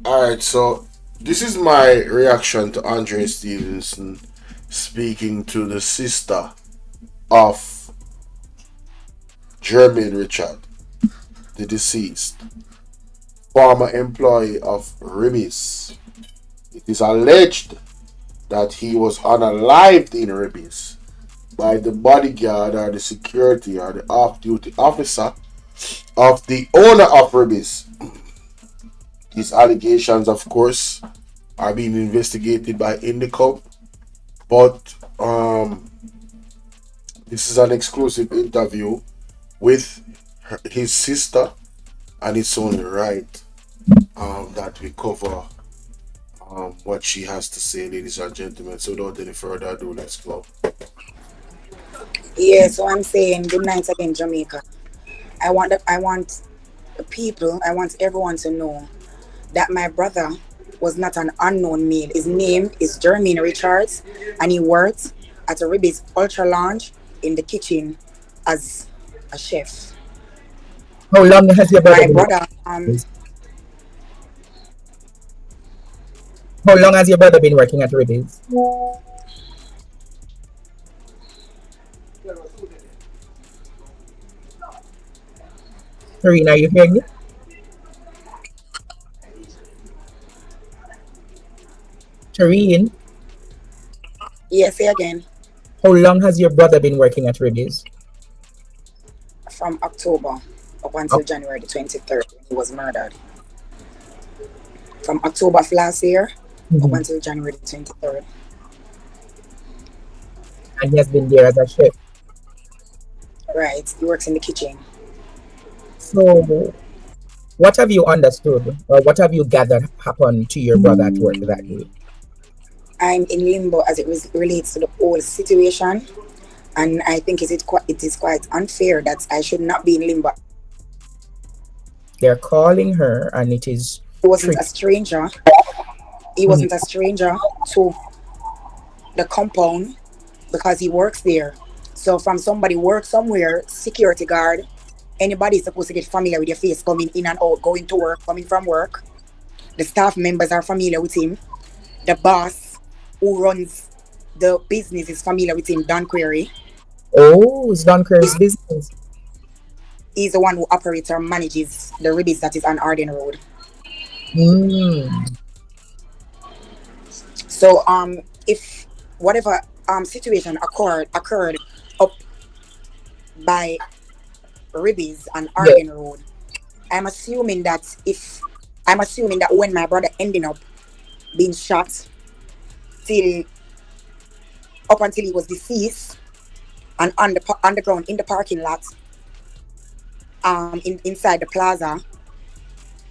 Alright, so this is my reaction to Andre Stevenson speaking to the sister of Jermaine Richard, the deceased, former employee of Ribis. It is alleged that he was unalived in Ribis by the bodyguard or the security or the off duty officer of the owner of Ribis. These allegations, of course, are being investigated by Indico, but this is an exclusive interview with his sister, and it's only right that we cover what she has to say, ladies and gentlemen. So, without any further ado, let's go. Yeah, so I'm saying good night again, Jamaica. I want the people, I want everyone to know that my brother was not an unknown male. His name is Jermaine Richards, and he worked at a Ribby's Ultra Lounge in the kitchen as a chef. How long has your brother My been brother, working? How long has your brother been working at Ribby's? Serena, are you hearing me? Serene, yes, say again, how long has your brother been working at Ribby's? from October up Oh, until January the 23rd when he was murdered. From October of last year up mhm. until January the 23rd. And he has been there as a chef. Right, he works in the kitchen. So, what have you understood or what have you gathered happened to your brother at work that day? I'm in limbo as it relates to the whole situation, and I think it is quite unfair that I should not be in limbo. They're calling her and it is He wasn't a tricky. stranger. He Mhm. wasn't a stranger to the compound because he works there. So from somebody works somewhere, security guard, anybody is supposed to get familiar with your face coming in and out, going to work, coming from work. The staff members are familiar with him. The boss who runs the business is familiar with him, Don Query. Oh, it's Don Kerr's He's, business. he's the one who operates or manages the ribbies that is on Arden Road. Mm. So if whatever situation occurred up by Ribbies and Yeah. Arden Road, I'm assuming that if I'm assuming that when my brother ended up being shot till up until he was deceased and on the underground in the parking lot, inside the plaza,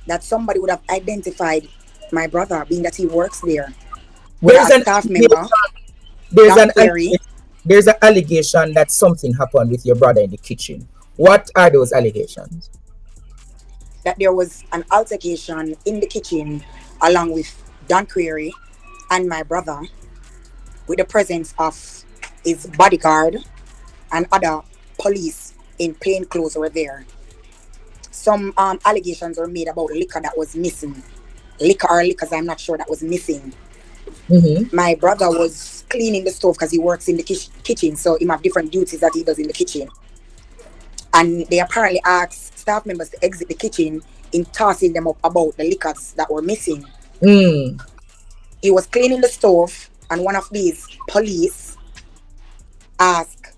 that somebody would have identified my brother, being that he works there, whether There's a an staff member, allegation, there's Don an Query, there's an allegation that something happened with your brother in the kitchen. What are those allegations? that there was an altercation in the kitchen along with Don Query and my brother, with the presence of his bodyguard and other police in plain clothes were there. Some allegations were made about liquor that was missing. Liquor or liquors, I'm not sure, that was missing. Mm-hmm. My brother was cleaning the stove because he works in the kitchen, so he have different duties that he does in the kitchen. And they apparently asked staff members to exit the kitchen in tossing them up about the liquors that were missing. Mm. He was cleaning the stove, and one of these police asked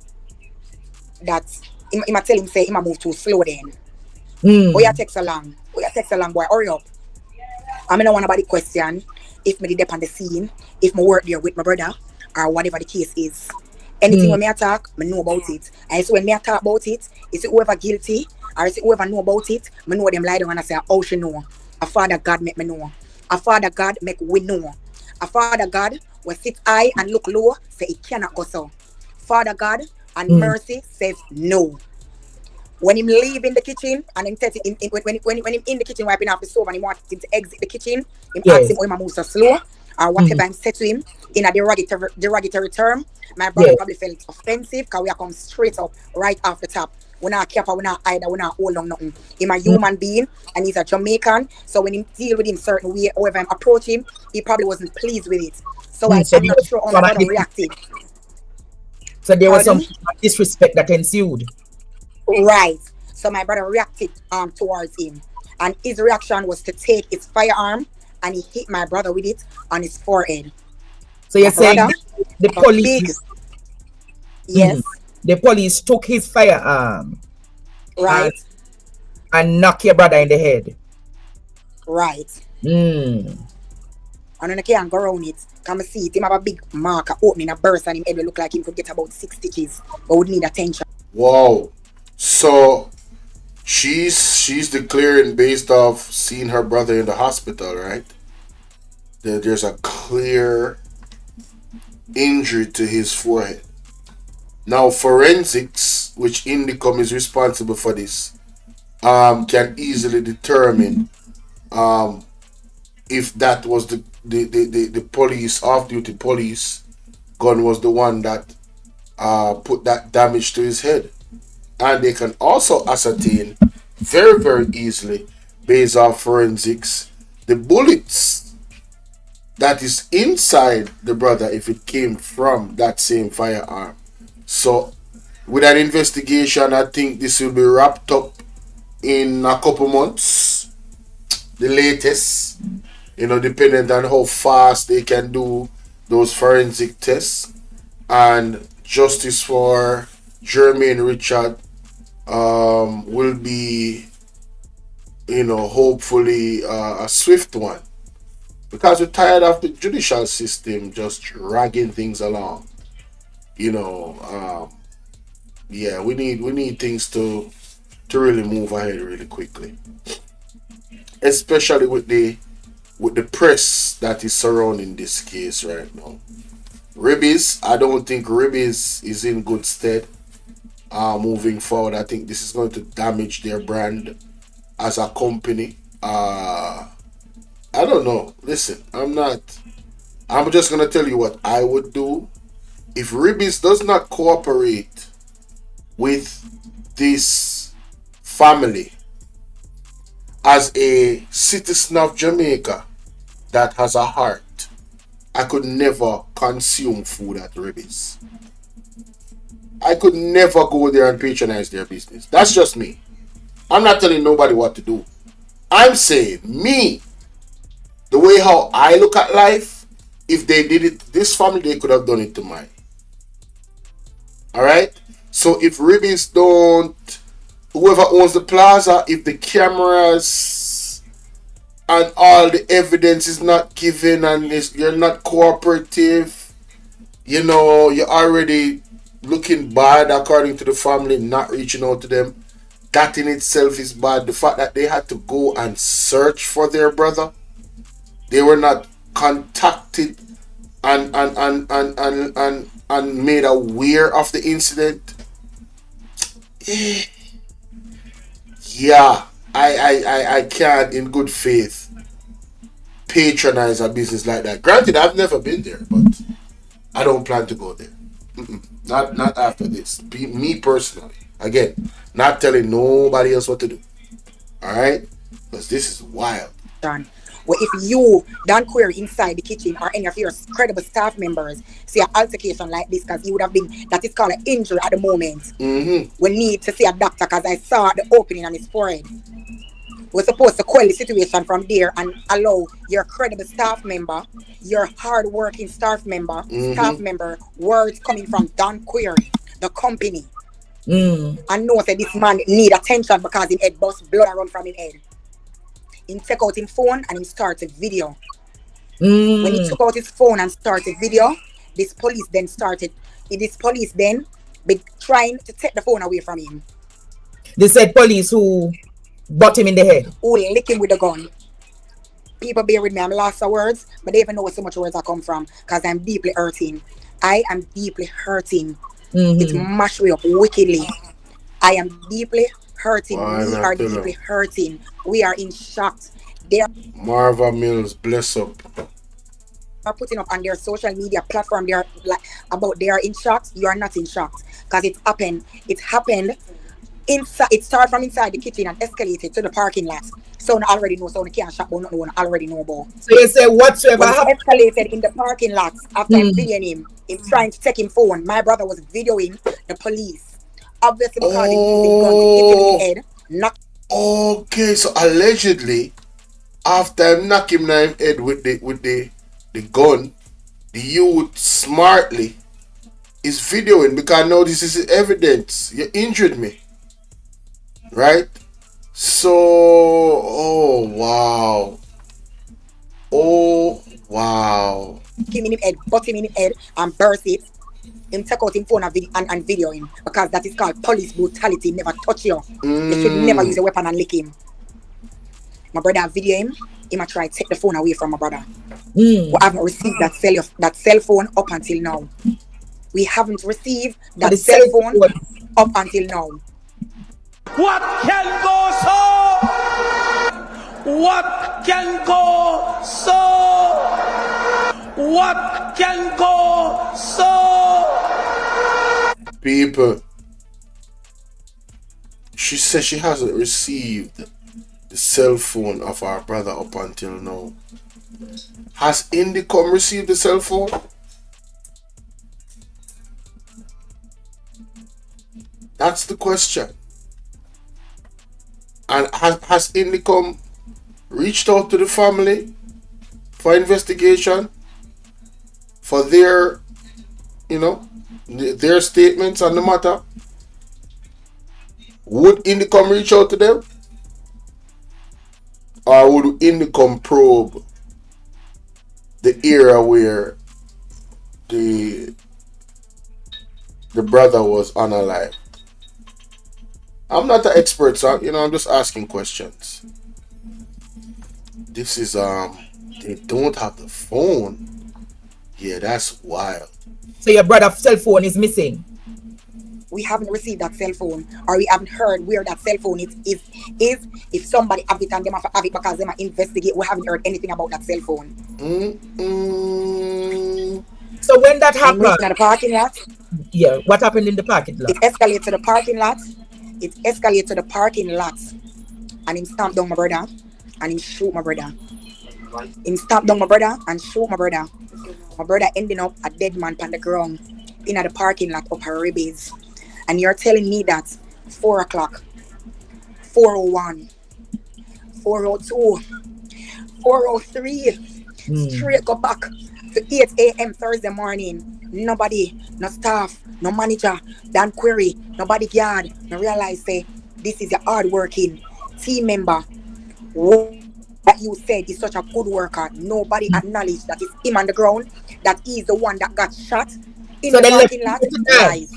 that he might tell him, say, he might move too slow then. Oh, yeah, Mm. takes so long. Oh, yeah, takes so long, boy. Hurry up. I mean, I want nobody question if me did on the scene, if me work there with my brother, or whatever the case is. Anything Mm. when me attack, me know about it. And so when me talk about it, is it whoever guilty, or is it whoever know about it, me know them lie down and I say, oh, she know. A father God make me know. A father God make we know. A father God will sit high and look low, say it cannot go so. Father God and Mm. mercy says no. When him leave in the kitchen and him tell when him in the kitchen wiping off the stove and he want him to exit the kitchen, him ask him, Yes. oh, him move so slow or Mm. whatever him said to him in a derogatory term. My brother Yes. probably felt offensive because we are come straight up right off the top. We not care for, we not hide, we not hold on nothing. Him a human being and he's a Jamaican. So when he deal with him certain way, however I approach him, he probably wasn't pleased with it. So So I'm there not was sure how my some brother reacted. so there was some Pardon? disrespect that ensued. Right. So my brother reacted towards him. And his reaction was to take his firearm and he hit my brother with it on his forehead. So you're My saying brother the have a big police, mhm, yes, the police took his firearm and right, knock your brother in the head. right. Mm. And then I can't go around it. Come see it. Him have a big marker opening a burst and him head will look like him could get about 6 stitches. But would need attention. Wow. So she's declaring based off seeing her brother in the hospital, right? There's a clear injury to his forehead. Now forensics, which Indicom is responsible for this, can easily determine um, if that was the police off duty police gun was the one that put that damage to his head. And they can also ascertain very, very easily, based on forensics, the bullets that is inside the brother if it came from that same firearm. So, with that investigation, I think this will be wrapped up in a couple months, the latest, depending on how fast they can do those forensic tests. And justice for Jermaine Richard will be, hopefully a swift one. Because we're tired of the judicial system just dragging things along. You know, yeah, we need things to really move ahead really quickly, especially with the press that is surrounding this case right now. Ribbies, I don't think Ribbies is in good stead. Moving forward, I think this is going to damage their brand as a company. I don't know. Listen, I'm not. I'm just gonna tell you what I would do if Ribbies does not cooperate with this family as a citizen of Jamaica that has a heart. I could never consume food at Ribbies. I could never go there and patronize their business. That's just me. I'm not telling nobody what to do. I'm saying me, the way how I look at life, if they did it to this family, they could have done it to mine. Alright? So if Ribbies don't, whoever owns the plaza, if the cameras and all the evidence is not given and you're not cooperative, you're already looking bad according to the family, not reaching out to them. That in itself is bad. The fact that they had to go and search for their brother, they were not contacted and made aware of the incident. Yeah, I can't in good faith patronize a business like that. Granted, I've never been there, but I don't plan to go there. Not after this. Me personally. Again, not telling nobody else what to do. All right, because this is wild. Where if you don't query inside the kitchen or any of your credible staff members see an altercation like this, because you would have been, that is called an injury at the moment. Mm-hmm. We need to see a doctor because I saw the opening on his forehead. We're supposed to quell the situation from there and allow your credible staff member, your hard-working Mm-hmm. staff member, words coming from Don Query, the company, Mm. and know that this man need attention because his head bust blood around from his head. He take out his phone and he start a video. When he Mm. took out his phone and started video, this police then started. This police then be trying to take the phone away from him. They said police who butt him in the head. Who lick him with the gun. People bear with me, I'm lost of words, but they even know where so much words I come from because I'm deeply hurting. I am deeply hurting. It Mm-hmm. mashed me up wickedly. I am deeply hurting. Why We not are tell deeply them? hurting. We are in shock. They Marva Mills, bless up. are putting up on their social media platform. They are like about they are in shock. You are not in shock because it happened. It happened Inside, it started from inside the kitchen and escalated to the parking lot. So I already know, so I can't shop, but not know, I already know about. So you say whatsoever When it happened. escalated in the parking lot, after I'm Mm. videoing him trying to take him phone, my brother was videoing the police. Obviously, because they used the gun to hit him in the Oh, head, knock okay. So allegedly, after I knock him in him head with the gun, the youth smartly is videoing because now this is evidence. You injured me, right? So, oh wow, oh wow. him in his head, butt him in his head, and burst it. Him take out him phone and video him because that is called police brutality. Never touch you. You should never use a weapon and lick him. My brother video him. He might try to take the phone away from my brother. We haven't received that cell phone up until now. We haven't received So the that cell cell phone phone. up until now. What can go so? What can go so? What can go so? People, she says she hasn't received the cell phone of our brother up until now. Has Indicom received the cell phone? That's the question. And has Indicom reached out to the family for investigation, for their, their statements on the matter? Would Indicom reach out to them? Or would Indicom probe the era where the brother was unalive? I'm not an expert, so I'm just asking questions. This is they don't have the phone. Yeah, that's wild. So your brother's cell phone is missing. We haven't received that cell phone, or we haven't heard where that cell phone is. If somebody have it and them have it because they might investigate, we haven't heard anything about that cell phone. So when that I'm reaching happened, at the parking lot. yeah, what happened in the parking lot? It escalated to the parking lot. It escalated to the parking lot, and him stamp down my brother, and him shoot my brother. Him stamp down my brother and shoot my brother. My brother ending up a dead man on the ground in the parking lot of her ribbies. And you're telling me that 4 o'clock, 4:01, 4:02, 4:03, straight go back to 8 a.m. Thursday morning. Nobody, no staff, no manager, Dan query, no bodyguard, no realize say this is a hard-working team member. That you said is such a good worker. Nobody acknowledged that it's him on the ground, that he's the one that got shot in So the they left parking lot. him to die. Lies.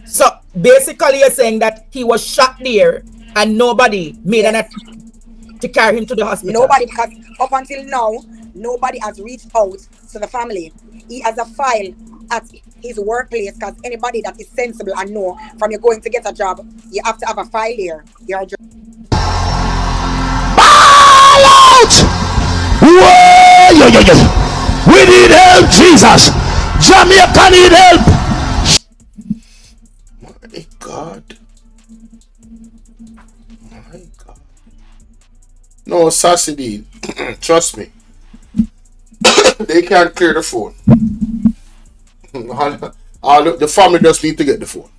So basically, you're saying that he was shot there and nobody made an Yes. attempt to carry him to the hospital. Nobody, because up until now, nobody has reached out to the family. He has a file at his workplace because anybody that is sensible and know from you going to get a job, you have to have a file there. You're Ball out! Whoa, yo, yo, yo. We need help, Jesus. Jamaica need help. My God. My God. No, Sassy, trust me. They can't clear the phone. The family just need to get the phone.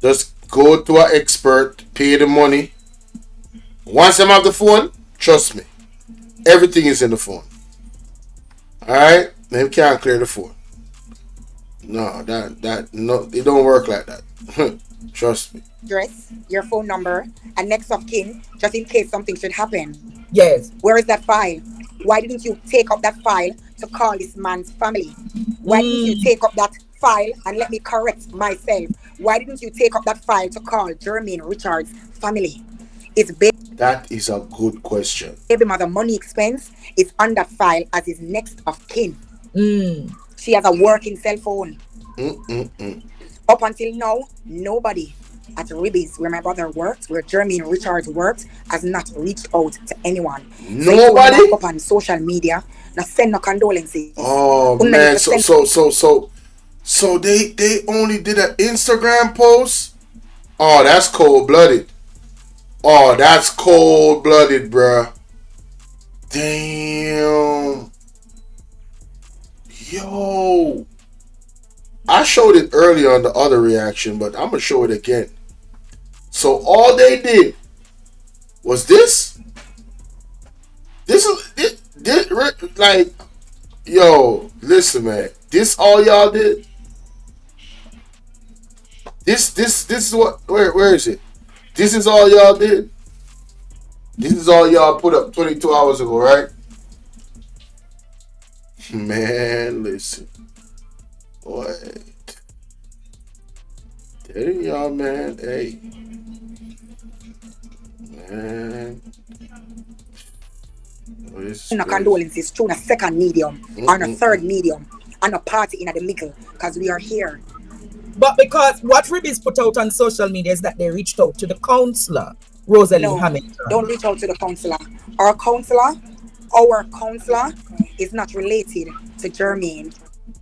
Just go to an expert, pay the money. Once them have the phone, trust me, everything is in the phone. Alright? They can't clear the phone. No, no, it don't work like that. Trust me. address, your phone number, and next of kin, just in case something should happen. Yes. Where is that file? Why didn't you take up that file to call this man's family? Why didn't you take up that file and let me correct myself? Why didn't you take up that file to call Jermaine Richards' family? It's That is a good question. baby mother money expense is on that file as his next of kin. She has a working cell phone. Up until now, nobody at Ribby's, where my brother worked, where Jermaine Richards worked, has not reached out to anyone. Nobody? So up on social media, now send no condolences. Oh man, so they only did an Instagram post Oh, that's cold blooded. Oh, that's cold blooded, bruh. Damn. Yo. I showed it earlier on the other reaction, but I'm gonna show it again. So all they did was this. This is like, yo, listen, man. This all y'all did. This is what. Where is it? This is all y'all did. This is all y'all put up 22 hours ago, right? Man, listen. Boy. Telling y'all, man. Hey. Man. No condolences through a second medium or a third medium and a party in the middle because we are here. But because what Ribbies put out on social media is that they reached out to the counselor, Rosalie Hamilton. Don't reach out to the counselor. Our counselor is not related to Jermaine.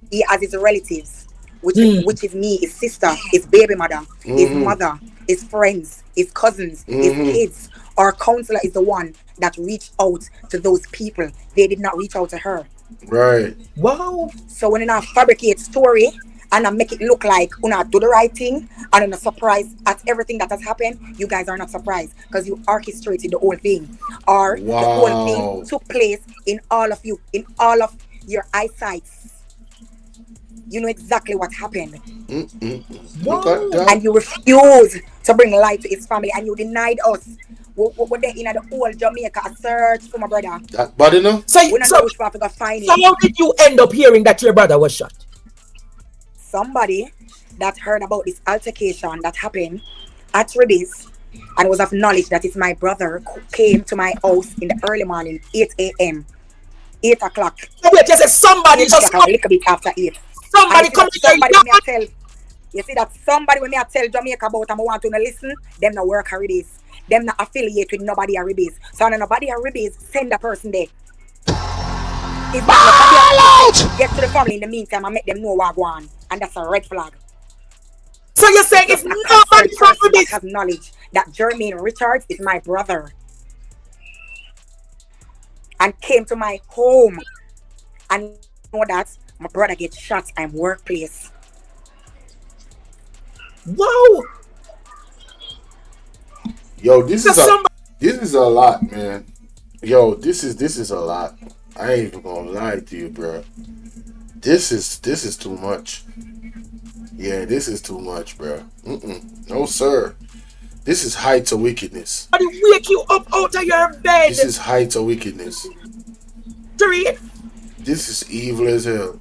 He has his relatives, which is me, his sister, his baby mother, his mother, his friends, his cousins, his kids. Our counselor is the one that reached out to those people. They did not reach out to her. Right. Wow. So when I fabricate story and I make it look like I do the right thing and I'm not surprised at everything that has happened, you guys are not surprised because you orchestrated the whole thing. Or the whole thing took place in all of your eyesight. You know exactly what happened. And you refuse to bring light to his family and you denied us. We're there in the whole Jamaica a search for my brother. But you know? So how did you end up hearing that your brother was shot? Somebody that heard about this altercation that happened at Ribbies and was of knowledge that it's my brother who came to my house in the early morning, 8 a.m. 8 o'clock. Wait, you said somebody just come a little bit after 8. Somebody come to somebody when I tell. You see that somebody when I tell Jamaica about and I want to listen, them not work at Ribbies. Them not affiliate with nobody at Ribbies. So when nobody at Ribbies, send a person there. If nobody get to the family in the meantime, I make them know what I want. And that's a red flag. So you're saying it's nobody from Ribbies has knowledge that Jermaine Richards is my brother and came to my home and know that my brother gets shot in workplace. Wow. Yo, this is a lot, man. Yo, this is a lot. I ain't even gonna lie to you, bro. This is too much. Yeah, this is too much, bro. No, sir. This is heights of wickedness. How do you wake you up out of your bed? This is heights of wickedness. This is evil as hell.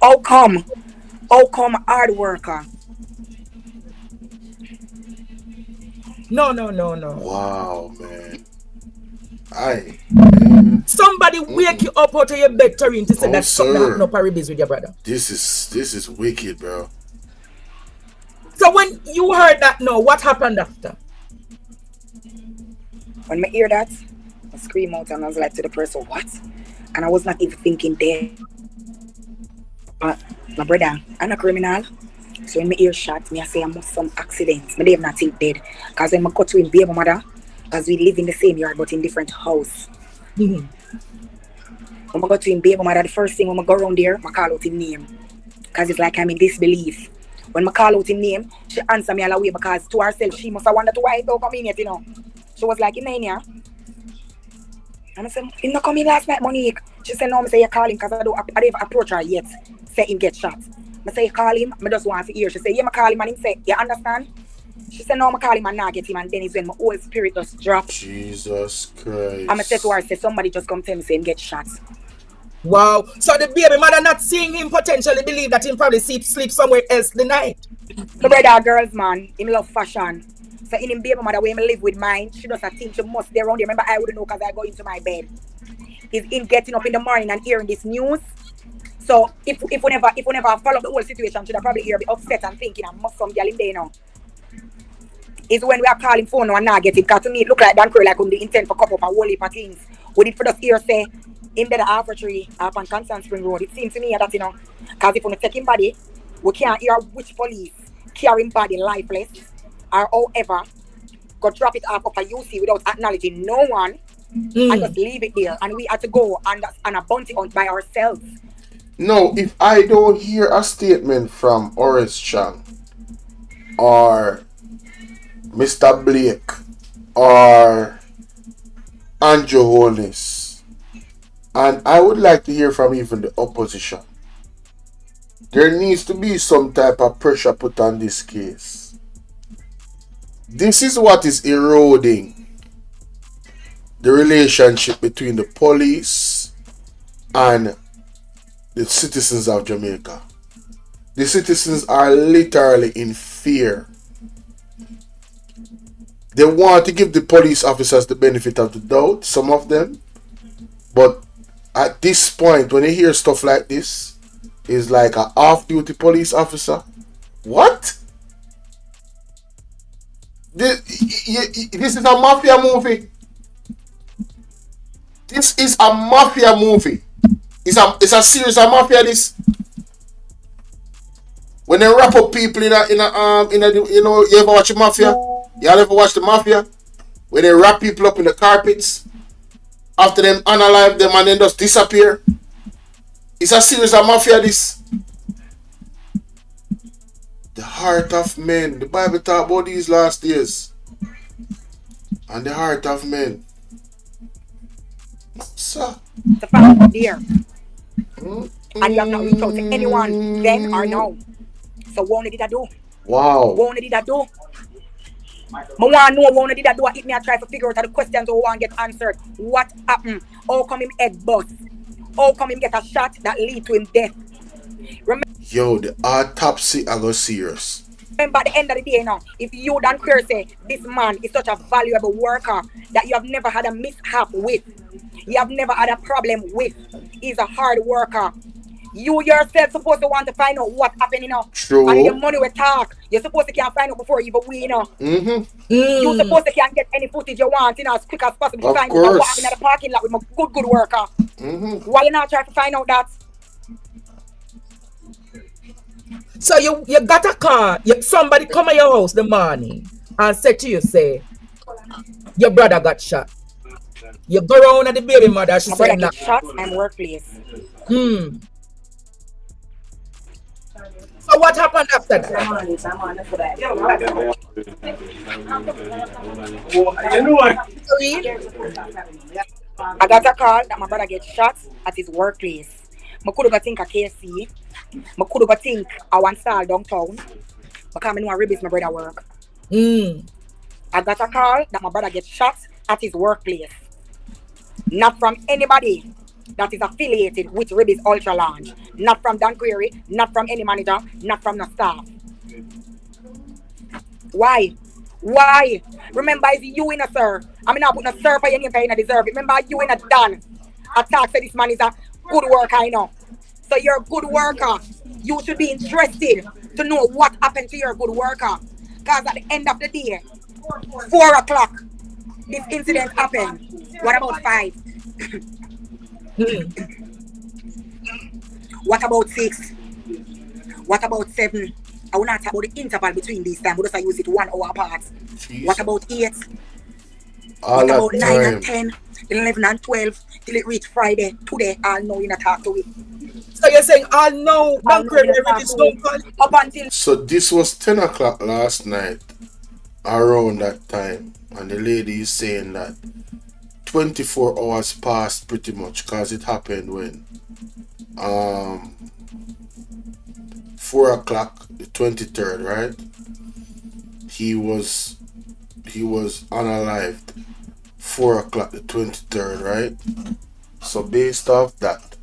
How come hard worker? No. Wow, man. Somebody wake you up out of your bed, Tareen, to say that something happened up at Ribbies with your brother. This is wicked, bro. So when you heard that, what happened after? When I hear that, I scream out and I was like to the person, what? And I was not even thinking there. My brother, I'm a criminal. So when I hear shot, I say I must some accidents. I don't not think dead. Because when I go to him baby mother, because we live in the same yard but in different house. When I go to him baby mother, the first thing when I go around there, I call out his name. Because it's like I'm in disbelief. When I call out his name, she answer me all the way because to herself, she must have wondered why he don't come in yet, She was like, in here. And I said, he not come in last night, Monique. She said, no, I say you call him because I don't approach her yet. Say him get shot. I say, you call him, I just want to hear. She said, yeah, I call him and him say, you understand? She said, no, I call him and not get him. And then it's when my whole spirit just dropped. Jesus Christ. And I said to her, somebody just come tell me, say him get shot. Wow. So the baby mother not seeing him potentially believe that him probably sleep somewhere else the night. The brother girls, man, him love fashion. So in him baby mother, when I live with mine, she does a think she must be around here. Remember, I wouldn't know because I go into my bed. He's in getting up in the morning and hearing this news. So if whenever I follow the whole situation, should I probably hear be upset and thinking I must some girl in there now. Is when we are calling phone now and not get it. Because to me it look like Dan Crow like on the intent for cup up a whole heap of things. We did for us here say him dead at half a tree up on Constant Spring Road. It seems to me that because if we take him body, we can't hear which police carrying body lifeless, or however, go drop it off of a UC without acknowledging no one and just leave it there. And we had to go on a bounty hunt by ourselves. No, if I don't hear a statement from Horace Chang or Mr. Blake or Andrew Holness, and I would like to hear from even the opposition, there needs to be some type of pressure put on this case. This is what is eroding the relationship between the police and the citizens of Jamaica. The citizens are literally in fear. They want to give the police officers the benefit of the doubt, some of them, but at this point, when you hear stuff like this, it's like an off-duty police officer. What? This is a mafia movie. This is a mafia movie. It's a series of mafia. This when they wrap up people in a you know, you ever watch the mafia? Y'all ever watch the mafia? When they wrap people up in the carpets after them unalive them and then just disappear. It's a series of mafia. This the heart of men. The Bible talk about these last days and the heart of men. So The fact there. And you have not reached out to anyone then or now. So what did I do? wow. What did I do? I want to know what did I do. If me I try to figure out the questions I want to get answered. What happened? How come him head bust? How come him get a shot that lead to him death? Yo, the autopsy I go serious. Remember at the end of the day now, if you don't queer say this man is such a valuable worker that you have never had a mishap with, you have never had a problem with, he's a hard worker. You yourself supposed to want to find out what happened, you know. True. And your money will talk. You're supposed to can find out before you even win, you know. You're supposed to can get any footage you want, you know, as quick as possible to Of find out course. what happened at the parking lot with my good worker. Why you not trying to find out that? So you got a car. Somebody come at your house the morning and said to you, say, your brother got shot. You go around at the baby mother. She My said, brother nah. get shot in workplace. So what happened after that? I got a call that my brother get shot at his workplace. I could have think a KC. I could have think I want stall downtown. Because I know Ribby's my brother work. I got a call that my brother get shot at his workplace. Not from anybody that is affiliated with Ribby's Ultra Lounge. Not from Dan Query, not from any manager, not from the staff. Why? Why? Remember, it's you in a sir. I mean, I put a sir for your name, you deserve it. Remember, you in a Dan. Attack say this man is a good worker, I know. So you're a good worker. You should be interested to know what happened to your good worker. Because at the end of the day, 4 o'clock, this incident happened. What about 5? What about 6? What about 7? I will not talk about the interval between these times. We just use it 1 hour apart. Jeez. What about 8? All what about that 9 time. and 10? 11 and 12 till it reach Friday. Today, I'll know you not talk to it. So you're saying, I know, I'll don't know you create not every talk to it. snowball. Up until So this was 10 o'clock last night, around that time, and the lady is saying that 24 hours passed pretty much, because it happened when 4 o'clock the 23rd, right? He was unalived 4 o'clock the 23rd, right? So based off that,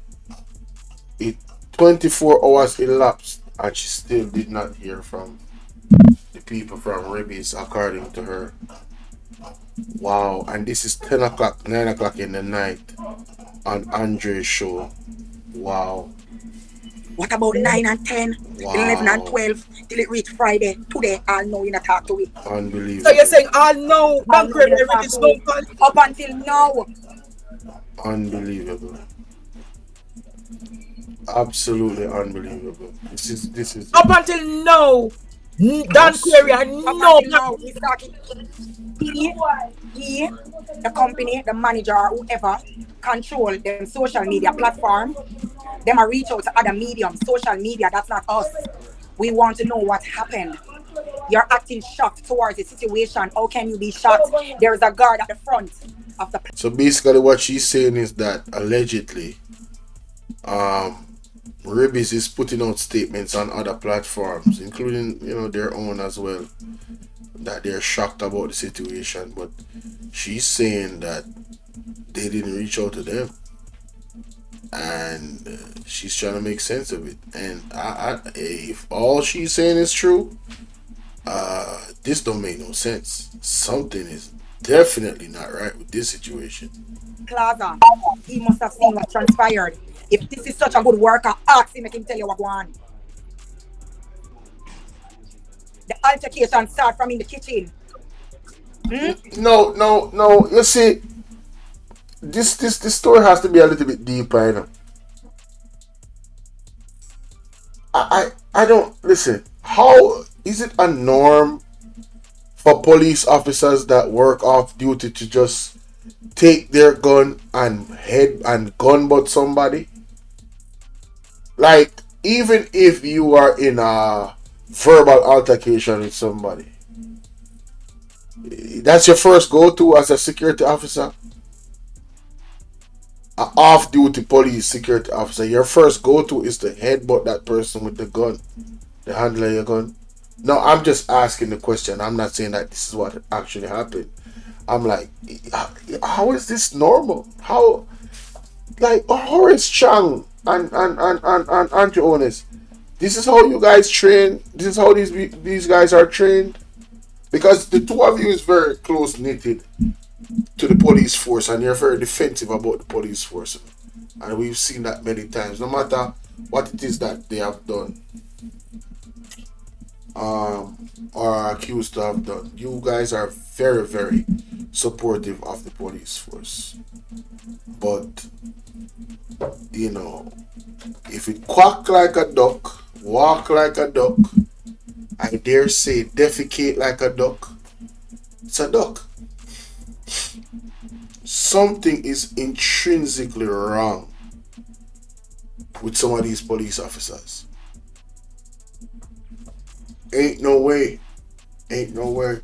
it 24 hours elapsed and she still did not hear from the people from Ribby's, according to her. Wow. And this is 10 o'clock, 9 o'clock in the night on Andre's show. Wow. what about 9 and 10? Wow. 11 and 12 till it reach Friday. Today, I'll know you not talk to it. Unbelievable. So you're saying, I know, I'll don't know you create not every talk to it. snowball. Up until now. Unbelievable. Absolutely unbelievable. This is Up until now, Dan Us. Query, I Up know. until now, he's talking. He, he, the company, the manager, or whoever control them social media platform, them are reach out to other mediums, social media. That's not us. We want to know what happened. You're acting shocked towards the situation. How can you be shocked? There is a guard at the front of the So basically, what she's saying is that allegedly, um, Ribis is putting out statements on other platforms, including their own as well, that they're shocked about the situation. But she's saying that they didn't reach out to them, and she's trying to make sense of it. And if all she's saying is true, this don't make no sense. Something is definitely not right with this situation. plaza. He must have seen what transpired. If this is such a good worker, ask him, make him tell you what going on. The altercation start from in the kitchen. Hmm? No, no, no. You see, this story has to be a little bit deeper. I don't listen. How is it a norm for police officers that work off duty to just take their gun and head and gun butt somebody? Like, even if you are in a verbal altercation with somebody, that's your first go-to as a security officer, a off-duty police security officer. Your first go-to is to headbutt that person with the gun, the handle of your gun. No, I'm just asking the question. I'm not saying that this is what actually happened. I'm like, how is this normal? How, like, Horace Chang and Andrew Onis, this is how you guys train. This is how these guys are trained. Because the two of you is very close knitted to the police force, and you're very defensive about the police force, and we've seen that many times. No matter what it is that they have done, or are accused to have done, you guys are very, very supportive of the police force. But if it quack like a duck, walk like a duck, I dare say defecate like a duck, it's a duck. Something is intrinsically wrong with some of these police officers. Ain't no way. Ain't no way.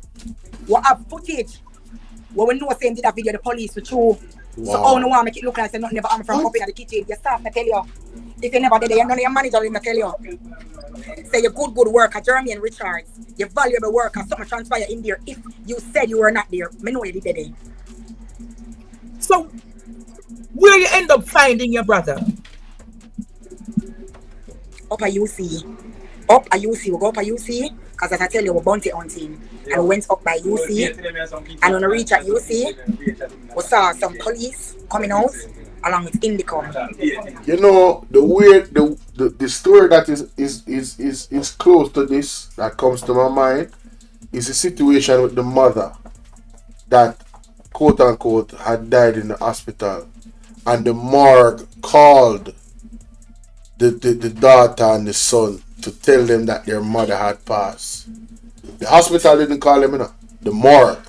We have footage. Well, we know same did that video the police with you. So Wow. how no one make it look like say nothing never happened from What? up in the kitchen. You start, me tell you. If you never did it, you know your manager will tell you. Say you're good worker, Jermaine Richards. You're valuable worker, something transpire in there. If you said you were not there, me know you did it. So where you end up finding your brother? Up a UC. Up a UC. We go up a UC. Because as I tell you, we bounty hunting. And we went up by UC. And when we reach at UC, we saw some police coming out along with Indicom. The story that is close to this that comes to my mind is a situation with the mother that quote unquote had died in the hospital, and the morgue called the daughter and the son to tell them that their mother had passed. The hospital didn't call them, The morgue.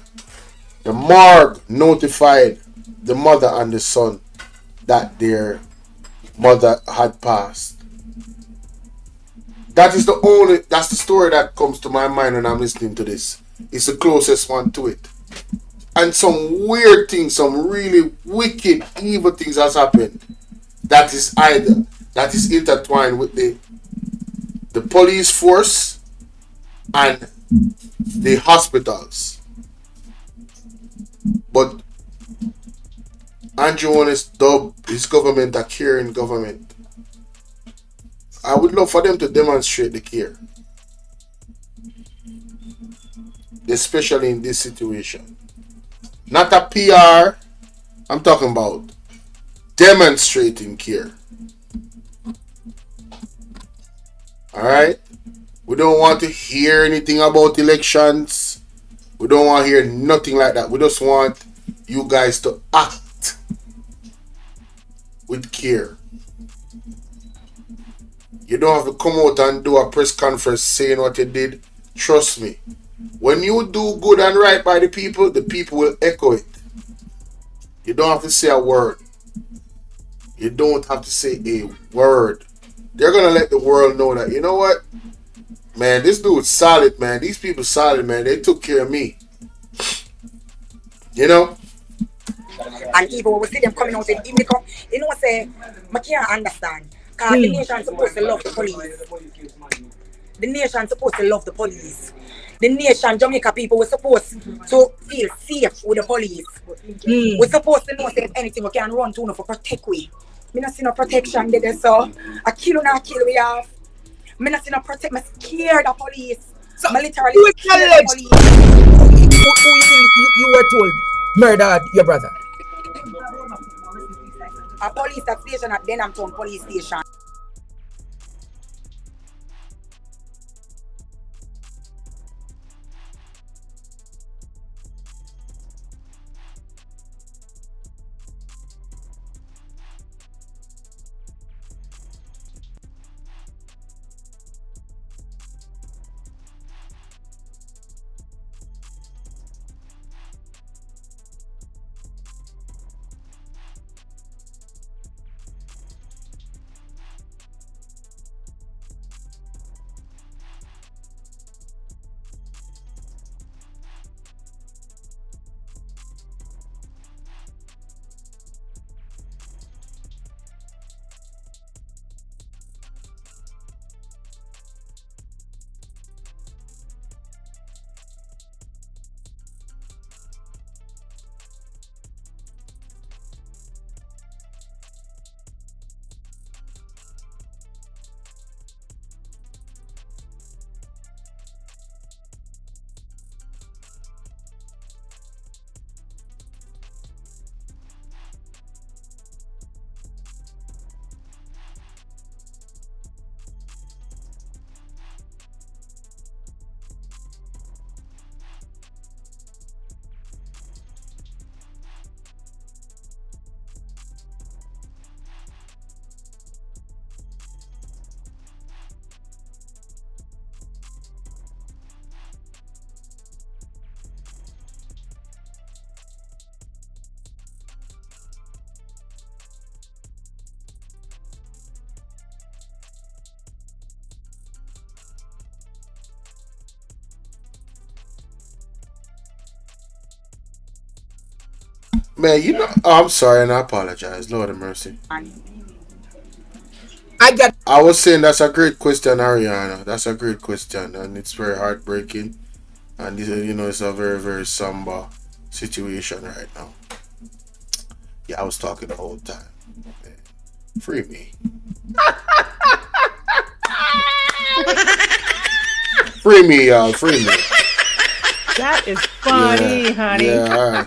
The morgue notified the mother and the son that their mother had passed. That's the story that comes to my mind when I'm listening to this. It's the closest one to it. And some weird things, some really wicked, evil things has happened. That is intertwined with the police force and the hospitals. But Andrew Onis dubbed his government a caring government. I would love for them to demonstrate the care, especially in this situation. Not a PR, I'm talking about demonstrating care. Alright? We don't want to hear anything about elections. We don't want to hear nothing like that. We just want you guys to act with care. You don't have to come out and do a press conference saying what you did Trust me. When you do good and right by the people will echo it. You don't have to say a word. You don't have to say a word. They're gonna let the world know that, you know what? Man, this dude's solid, man. These people solid, man. They took care of me. You know? And even when we see them coming out, even they come, you know what say, I can't understand. Because the Hmm. nation supposed to love the police. The nation supposed to love the police. The nation, Jamaica people, were supposed to feel safe with the police. We're Hmm. supposed to know say if anything we can run to no for protect we. Me not see no protection there, so I kill or not kill we have. Me not see no protect. Me scared of police. So Me literally who is scared of alleged? police. Who you believe you were told murdered your brother? A police that station at Denham police station. Man, you know, oh, I'm sorry and I apologize. Lord have mercy. I get I was saying that's a great question, Ariana. That's a great question, and it's very heartbreaking. And you know, it's a very, very somber situation right now. Yeah, I was talking the whole time. Man, free me. Free me, y'all. Free me. That is Yeah, funny, honey. yeah,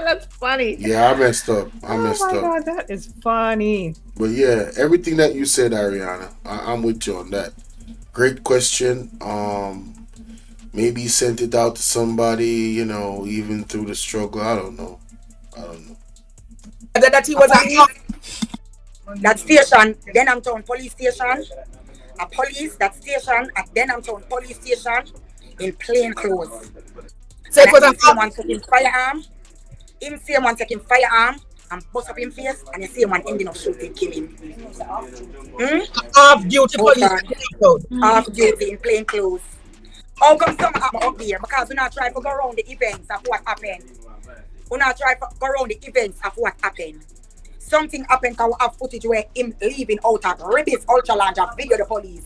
That's funny. yeah. I messed up. I Oh messed my up. God, that is funny. But yeah, everything that you said, Ariana, I'm with you on that. Great question. Maybe sent it out to somebody, you know, even through the struggle. I don't know. I don't know. that he A was police that station, Denham police station. A police that station at Denham police station in plain clothes. so And it I was a him see one taking firearm. Him see one taking firearm and bust up him face, and you see one ending up shooting, kill him. Hmm? half duty Oh police God. code. Half duty in plain clothes. How come some happen up there? Because we not try to go around the events of what happened. We not try to go around the events of what happened. Something happened because we have footage where him leaving out at Ribby's Ultra Lounge and video the police.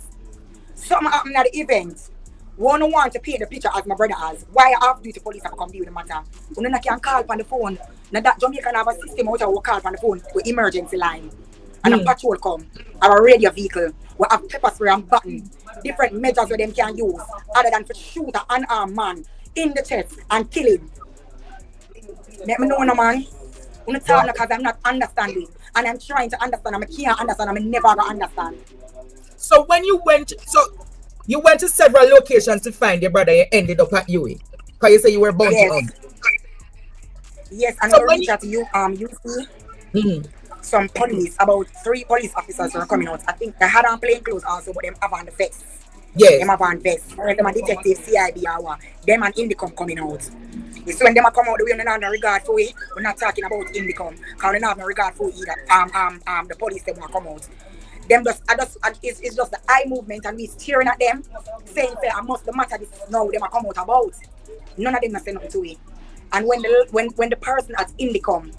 Something happened at the event. One want to paint the picture as my brother has. Why half duty police have come deal with the matter? We can call on the phone. Now that Jamaica have a system out we call on the phone with emergency line. And a Hmm. patrol come. Or a radio vehicle. We have pepper spray and button. Different measures where them can use. Other than to shoot an unarmed man in the chest and kill him. Let me know no man. I'm not talking because I'm not understanding. And I'm trying to understand. I can't understand. I'm never gonna understand. So when you went, so you went to several locations to find your brother. You ended up at UE because you say you were bounty Yes. on. Yes, and So we when reach out to you, you see you, some police, about 3 police officers were coming out. I think they had on plain clothes also, but them have on the vest. Yes. Them have on vest. Or them a detective CIB or what. Them and Indicom coming out. You see when them a come out the way we don't have no regard for it. We're not talking about Indicom. Because we don't have no regard for it either. The police them will come out. Them it's just the eye movement and we staring at them, saying I must the matter this now them a come out about. None of them are saying nothing to it. And when the person at Indicom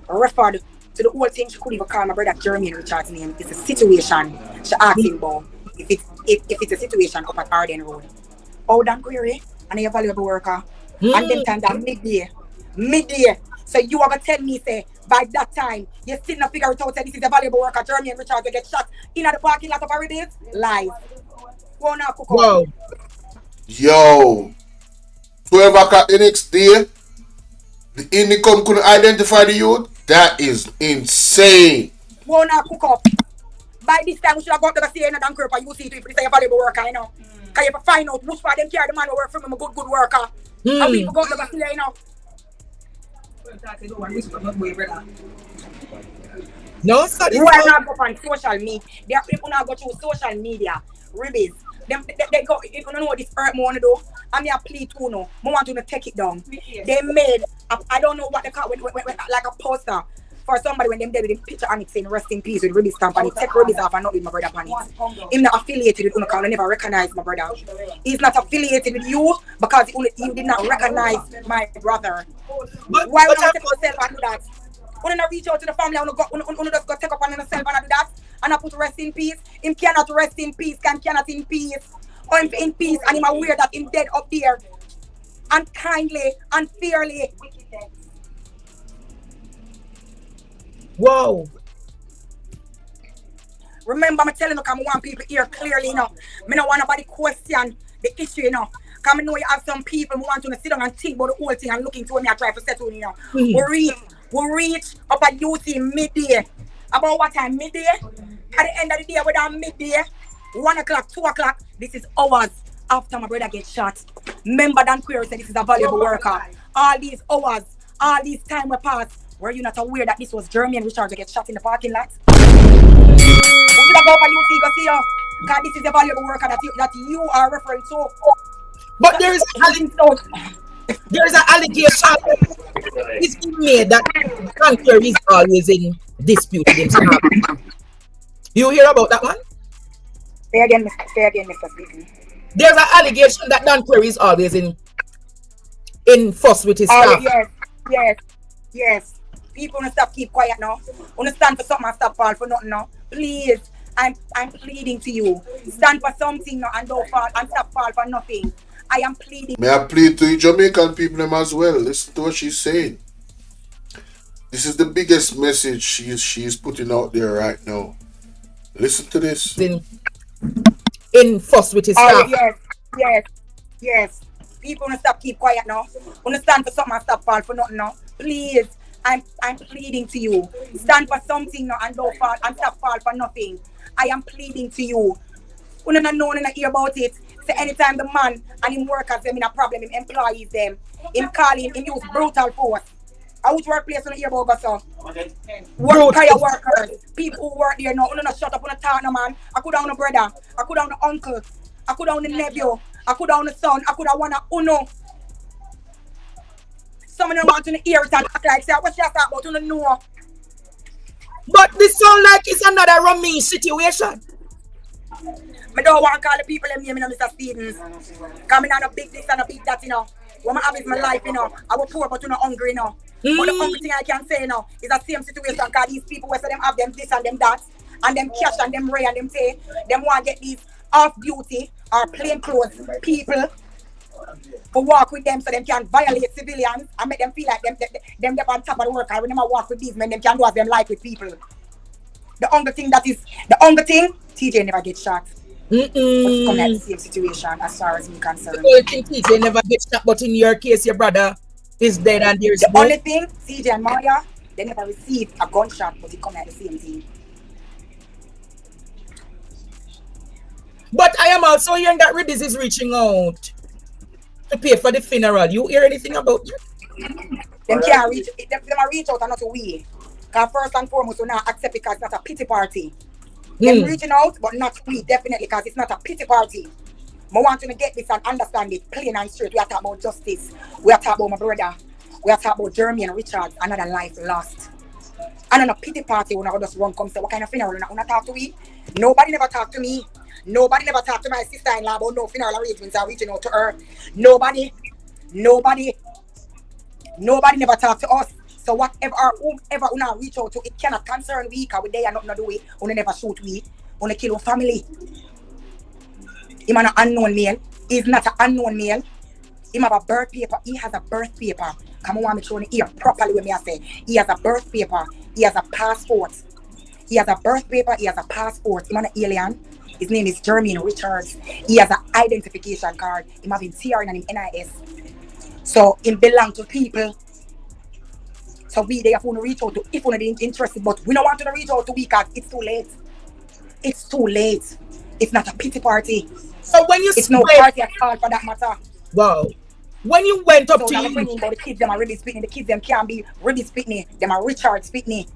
referred to the whole thing, she couldn't even call my brother Jermaine Richard's name. It's a situation. She asked him about if it's a situation up at Arden Road. Oh, Dan Query, and a valuable worker. And them time that midday. So you are gonna tell me, say, by that time, you still not figure it out, say this is a valuable worker, Jermaine Richard will get shot in the parking lot of Arden? Lies. Go now, cook up. Wow. Yo, 12 o'clock the next day, the Indicom couldn't identify the youth. That is insane. Go now, cook up. By this time, we should have got to the CNN and Curve and you see it if it's a valuable worker, you know. Can you find out which part them carry the man who work for him, a good worker? And we go to the CNN, you know. No, so this Why not go on social media? There are people now go through social media. Ribbies. They go, if you don't know what this earth want to do, I'm here plea too no. I want to take it down. They made, I don't know what they call like a poster for somebody when them did with the picture on it saying rest in peace with Ribbies stamp and it take Ribbies off and not with my brother on it. He's not affiliated with Unocal, I never recognize my brother. He's not affiliated with you because you did not recognize my brother. Why would I take yourself and do that? When I reach out to the family, I just go take up on yourself and do that, and I put rest in peace. Him cannot rest in peace, cannot in peace. Or him in peace, and him aware that him dead up there. And kindly and fairly. wow. Remember, I'm telling you, I want people here clearly, you know. I don't want nobody question the issue, you know. Because I know you have some people who want to sit down and think about the whole thing and look into me and try to settle, you know. We reach up at UC midday. About what time? Midday? At the end of the day, we're down midday. 1 o'clock, 2 o'clock. This is hours after my brother gets shot. Remember Dan Query said this is a valuable worker. All these hours, all these time we pass. Were you not aware that this was Jermaine Richard to get shot in the parking lot? We should have go up at UC go see you. Because this is a valuable worker that you are referring to. But there is an allegation it's been made that Conquer is always in dispute with himself. You hear about that one? Say again, Mr. Speaking. There's an allegation that Dan Query is always in fuss with his staff. Yes. People wanna stop keep quiet now. Wanna stand for something and stop fall for nothing now. Please, I'm pleading to you. Stand for something now and don't fall and stop fall for nothing. I am pleading. May I plead to the Jamaican people them as well. Listen to what she's saying. This is the biggest message she's putting out there right now. Listen to this. In fuss with his staff. Yes. People wanna stop keep quiet now. Wanna stand for something and stop fall for nothing now. Please, I'm pleading to you. Stand for something now and don't fall and stop fall for nothing. I am pleading to you. When not know and hear about it. So anytime the man and him workers them in a problem, him employees them, him calling, him use brutal force. I which workplace when you hear about go so? Workers, people who work there now, you not shut up on a talk no man. I could down a brother, I could down the uncle, I could down the nephew, I could down the son, I could have one uno. Some of them want to hear it and act like say what you talk about, you don't know. But this sound like it's another Rami situation. I don't want to call the people them name, Mr. Stevens. Coming on a big this and a big that, you know. What I have is my life, you know. I was poor, but you're not hungry, you know. But the only thing I can say now is the same situation because these people where them have them this and them that, and them cash and them ray and them pay, them want to get these off-duty or plain clothes people to walk with them so them can violate civilians and make them feel like them on top of the work. When them walk with these men, them can do as them like with people. The only thing, TJ never gets shot. But come at the same situation as far as me concerned. The only thing TJ never gets shot, but in your case, your brother is dead and there's the only thing, CJ and Maya, they never received a gunshot, but it come at the same thing. But I am also hearing that Ribbies is reaching out to pay for the funeral. You hear anything about that? Them can't reach, them reach out and not we. Because first and foremost, we not accept it because it's not a pity party. Them reaching out, but not we, definitely, because it's not a pity party. I want you to get this and understand it plain and straight. We are talking about justice. We are talking about my brother. We are talking about Jermaine and Richard. Another life lost. And on a pity party when I just run come say, what kind of funeral? You not talk to me? Nobody never talk to me. Nobody never talk to my sister-in-law about no funeral arrangements are reaching out to her. Nobody never talk to us. So whatever or whomever we now reach out to, it cannot concern we because we there nothing to do it. We never shoot we. We kill our family. He's an unknown male. He's not an unknown male. He have a birth paper. He has a birth paper. Come on, me show you here properly when me I say. He has a birth paper. He has a passport. He has a birth paper. He has a passport. He's an alien. His name is Jermaine Richards. He has an identification card. He have him TR and him NIS. So he belong to people. So we they have to reach out to if we're not interested, but we don't want to reach out to because it's too late. It's too late. It's not a pity party. So when you it's no party at all for that matter. Wow. When you went up so to now you, about the kids, them are really speaking. The kids them can't be really speaking. Them are Richard speaking.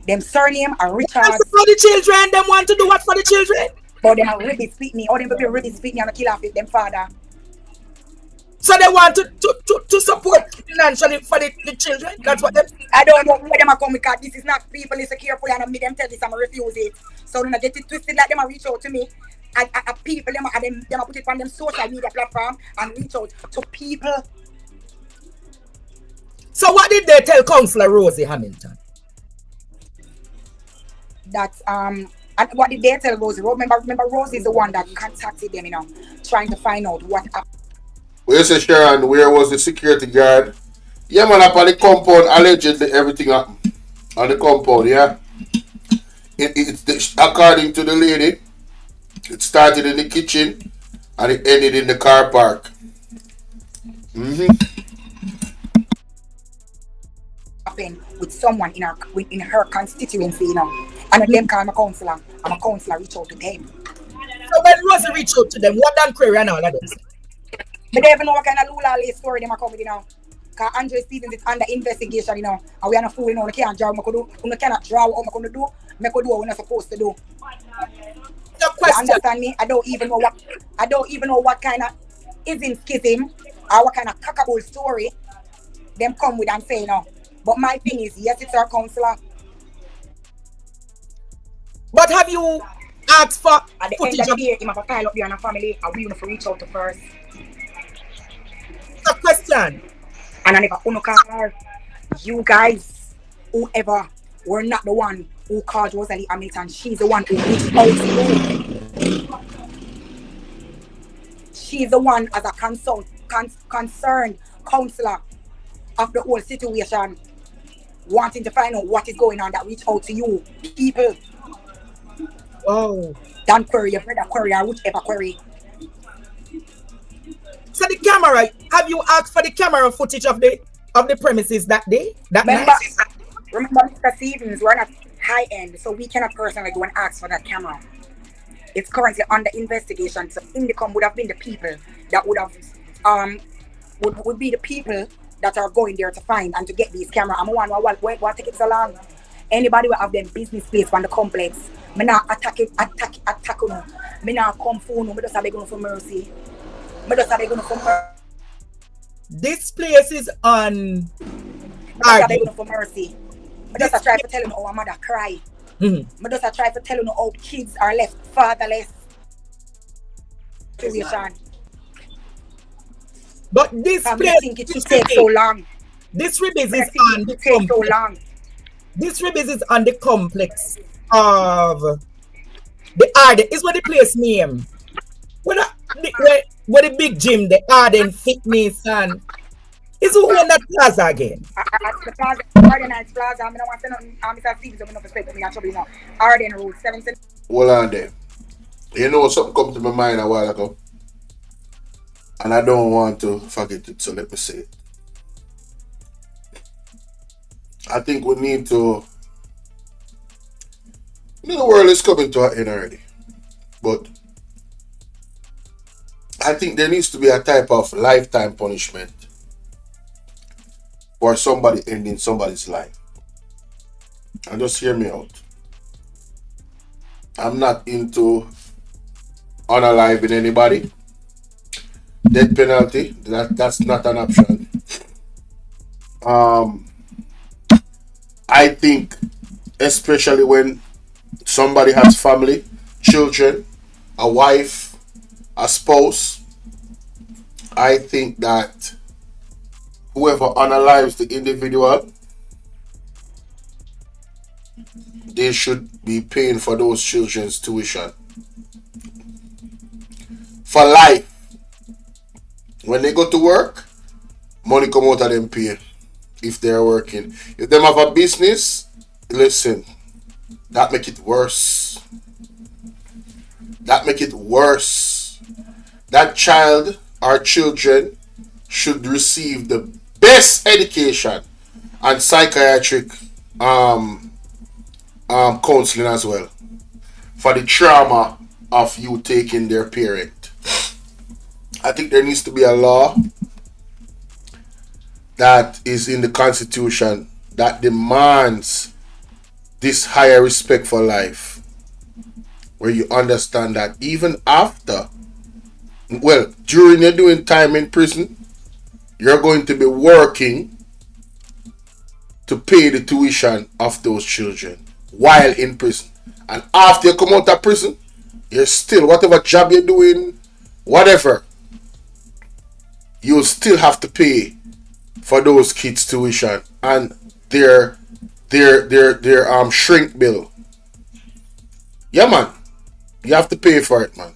Them surname are Richard. For the children, them want to do what for the children? But them are really speaking. Or them be really speaking and kill off it, them father. So they want to support financially for the children. That's what them. I don't know where them are coming because this is not people listen carefully and I make them tell this and I refuse it. So when I get it twisted like them I reach out to me. And people them put it on them social media platform and reach out to people. So what did they tell Councillor Rosie Hamilton? That and what did they tell Rosie? Remember Rosie is the one that contacted them, trying to find out what happened. Where say Sharon, where was the security guard? Yeah man, up on the compound, allegedly everything happened. On the compound, yeah. It's according to the lady, it started in the kitchen and it ended in the car park. Happened with someone in her constituency, And them call my counselor. And my counselor reach out to them. So when Rosie reach out to them, what done query and all of them? But they even know what kind of lula story them are coming, Because Andre Stevens is under investigation, And we are not fooling, we can't draw what we cannot draw what we can do. We can do what we're not supposed to do. The question. You understand me? I don't even know what kind of isn't schism or what kind of cockable story them come with and say But my thing is, yes, it's our counselor. But have you asked for at the end of the day, him have a file up there on a family, and we have to reach out to first. The question. And I never call her. You guys, whoever, were not the one who called Rosalie Hamilton. She's the one who reached out to you. She's the one as a concerned counselor of the whole situation, wanting to find out what is going on that reach out to you, people. Oh. Don't query your brother query or whichever query. So the camera, have you asked for the camera footage of the premises that day? Remember, Mr. Stevens, we're not high end, so we cannot personally go and ask for that camera. It's currently under investigation. So Indicom would have been the people that would have would be the people that are going there to find and to get these cameras. I'm one why take it so long. Anybody will have them business place from the complex. Me not attack no. Me not come phone no. Me just have going for mercy. This place is on. I just for mercy. I just try to tell you how a mother cry. I just try to tell you how kids are left fatherless. But this place think it should take so long. This ribis is on the complex. So long. This ribis is on the complex of the Arden. Is what the place name. Where the big gym, the Arden Fitness and is who in that plaza again? The plaza, Arden Heights Plaza. I don't want to say nothing. Mr. Stevens, I don't respect me. Actually, no. Arden Road 7. Hold on there. You know something come to my mind a while ago, and I don't want to forget it. So let me say it. I think we need to. The world is coming to an end already, but I think there needs to be a type of lifetime punishment for somebody ending somebody's life. And just hear me out. I'm not into unaliving anybody. death penalty. That's not an option. Um, I think, especially when somebody has family, children, a wife, a spouse, I think that whoever unalives the individual, they should be paying for those children's tuition for life. When they go to work, money come out of them pay if they're working. If them have a business, listen, that make it worse. That make it worse. That child or children should receive the best education and psychiatric um, counseling as well for the trauma of you taking their parent. I think there needs to be a law that is in the constitution that demands this higher respect for life, where you understand that even after, well, during you're doing time in prison, you're going to be working to pay the tuition of those children while in prison. And after you come out of prison, you're still, whatever job you're doing, whatever, you'll still have to pay for those kids' tuition and their shrink bill. Yeah, man. You have to pay for it, man.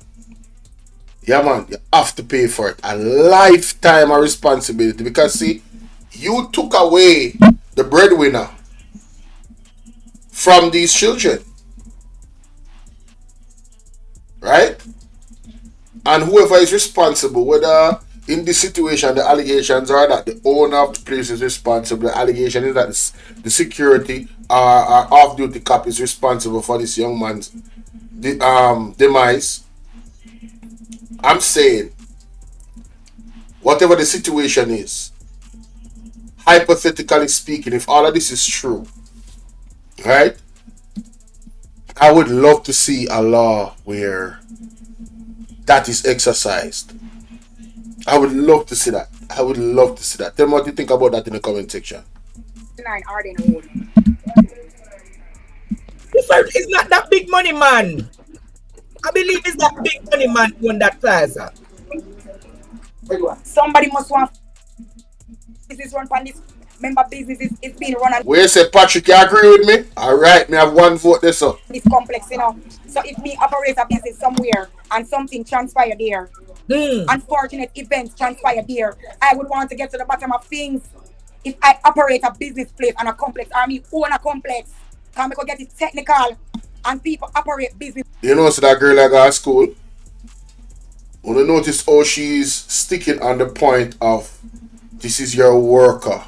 Yeah, man. You have to pay for it. A lifetime of responsibility. Because, see, you took away the breadwinner from these children. Right? And whoever is responsible, whether in this situation the allegations are that the owner of the place is responsible, the allegation is that the security or off-duty cop is responsible for this young man's demise. I'm saying, whatever the situation is, hypothetically speaking, if all of this is true, right, I would love to see a law where that is exercised. I would love to see that. I would love to see that. Tell me what you think about that in the comment section. Nine Arden Road. It's not that big money, man. I believe it's that big money, man, who own that plaza. Somebody must want business run for this. Member business is being run on Where you say, Patrick, you agree with me? Alright, me have one vote this up. this complex, you know. So if me operate a business somewhere and something transpire there, unfortunate events transpire there, I would want to get to the bottom of things. If I operate a business place and a complex, or me own a complex, can we go get it technical and people operate business. You know, so that girl I got at school, when you notice how she's sticking on the point of this is your worker.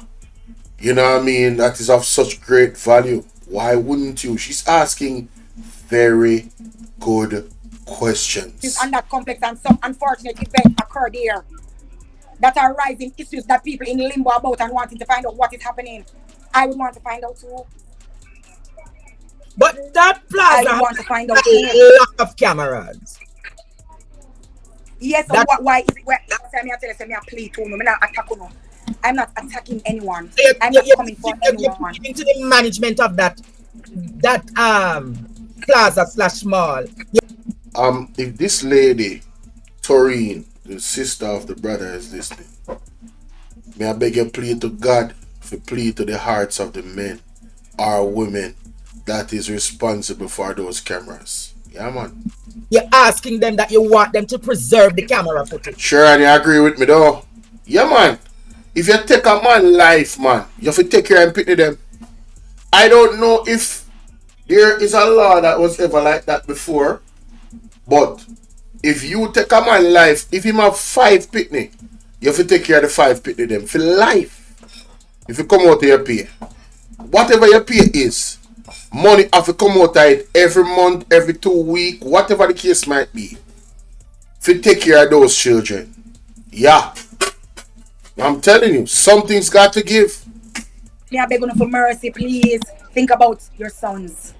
You know what I mean? That is of such great value. Why wouldn't you? She's asking very good questions. And that complex and some unfortunate events occur there that are rising issues that people in limbo about and wanting to find out what is happening. I would want to find out too. But that plaza I want to find out has too. a lot of cameras. Yes, so why is it where I tell you, me a play too? No, me not attack you. I'm not attacking anyone. I'm not coming for anyone. Into the management of that plaza slash mall. If this lady, Taurine, the sister of the brother, is listening, may I beg you plead to God for plead to the hearts of the men or women that is responsible for those cameras. Yeah, man. You're asking them that you want them to preserve the camera footage. Sure, and you agree with me though? Yeah, man. If you take a man life, man, you have to take care and pity them. I don't know if there is a law that was ever like that before, but if you take a man life, if him have 5 pitney, you have to take care of the 5 pitney them for life. If you come out of your pay, whatever your pay is, money have to come out of it every month, every 2 weeks, whatever the case might be. If you take care of those children, yeah. I'm telling you, something's got to give. Me I beg you for mercy, please. Think about your sons.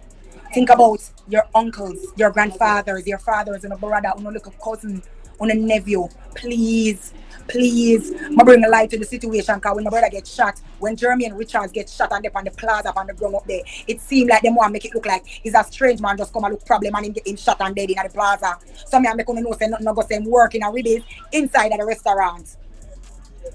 Think about your uncles, your grandfathers, your fathers, and a brother, and a little cousin, on a nephew, please, please, I bring a light to the situation because when my brother gets shot, when Jermaine Richards gets shot and they on the plaza on the ground up there, it seemed like them want to make it look like he's a strange man just come and look problem and him get him shot and dead in the plaza. So me I make you know say nothing no go say him work in a ribbies inside of the restaurant.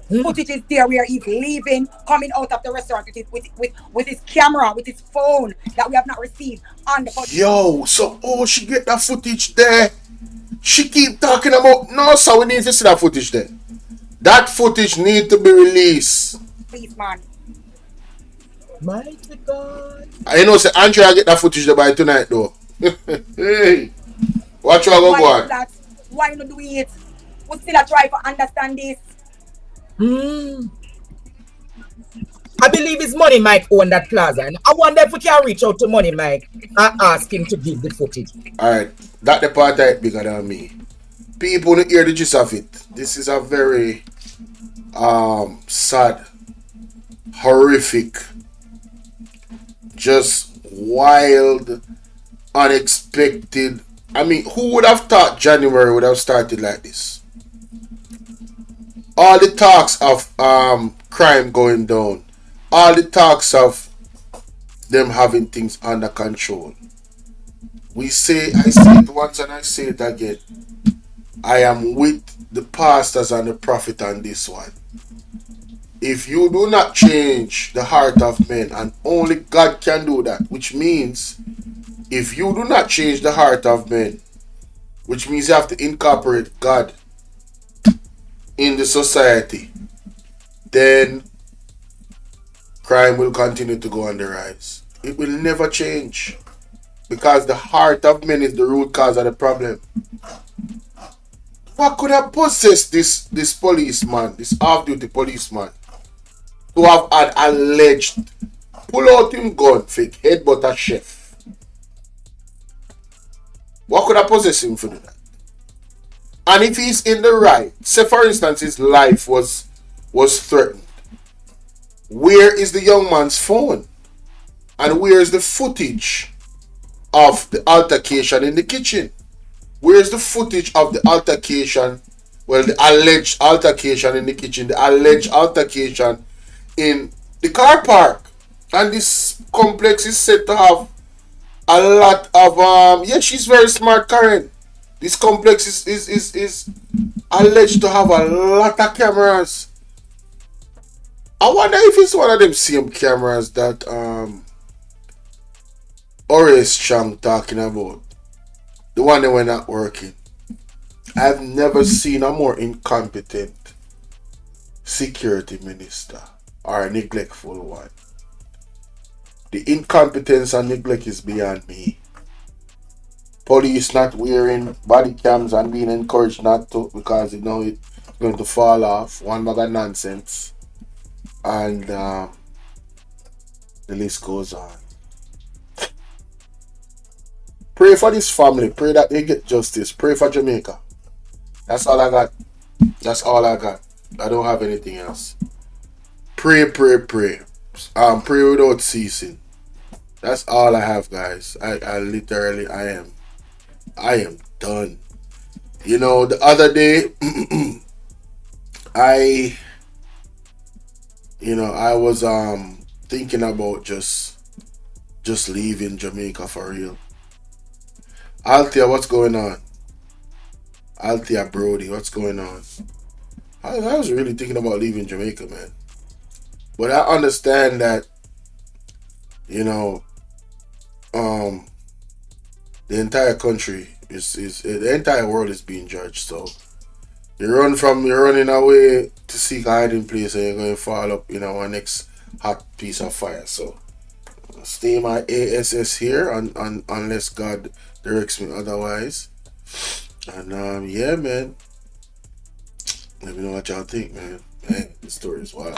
Footage is there where he's leaving, coming out of the restaurant with his camera, with his phone that we have not received on the footage. Yo, so she get that footage there. She keep talking about no, so we need to see that footage there. That footage need to be released. Please, man. Mighty God. I know say Andrea get that footage there by tonight though. Hey, watch you go on. Why not do it? We still a try to understand this. I believe it's Money Mike own that plaza, and I wonder if we can reach out to Money Mike and ask him to give the footage. Alright, that the part that bigger than me. People don't hear the gist of it. This is a very sad, horrific, just wild, unexpected. I mean, who would have thought January would have started like this? All the talks of crime going down, all the talks of them having things under control. I say it once and I say it again. I am with the pastors and the prophet on this one. If you do not change the heart of men, and only God can do that, which means if you do not change the heart of men, which means you have to incorporate God in the society, then crime will continue to go on the rise. It will never change because the heart of men is the root cause of the problem. What could have possessed this policeman, this off-duty policeman, to have had alleged pull out him gun fake headbutt a chef? What could have possessed him for that? And if he's in the right, say for instance his life was threatened, where is the young man's phone? And where is the footage of the altercation in the kitchen? Where's the footage of the altercation? Well, the alleged altercation in the kitchen, the alleged altercation in the car park. And this complex is said to have a lot of she's very smart, Karen. This complex is alleged to have a lot of cameras. I wonder if it's one of them same cameras that Horace Chang talking about. The one that were not working. I've never seen a more incompetent security minister or a neglectful one. The incompetence and neglect is beyond me. Police not wearing body cams and being encouraged not to because they know it's going to fall off. One bag of nonsense. And the list goes on. Pray for this family. Pray that they get justice. Pray for Jamaica. That's all I got. That's all I got. I don't have anything else. Pray. Pray without ceasing. That's all I have, guys. I literally, I am done. You know, the other day, I was thinking about just leaving Jamaica for real. Althea, what's going on? Althea Brody, what's going on? I was really thinking about leaving Jamaica, man. But I understand that, the entire country the entire world is being judged. So you're running away to seek a hiding place and you're going to fall up, our next hot piece of fire. So stay my ASS here unless God directs me otherwise. And yeah, man. Let me know what y'all think, man. Man, this story is wild.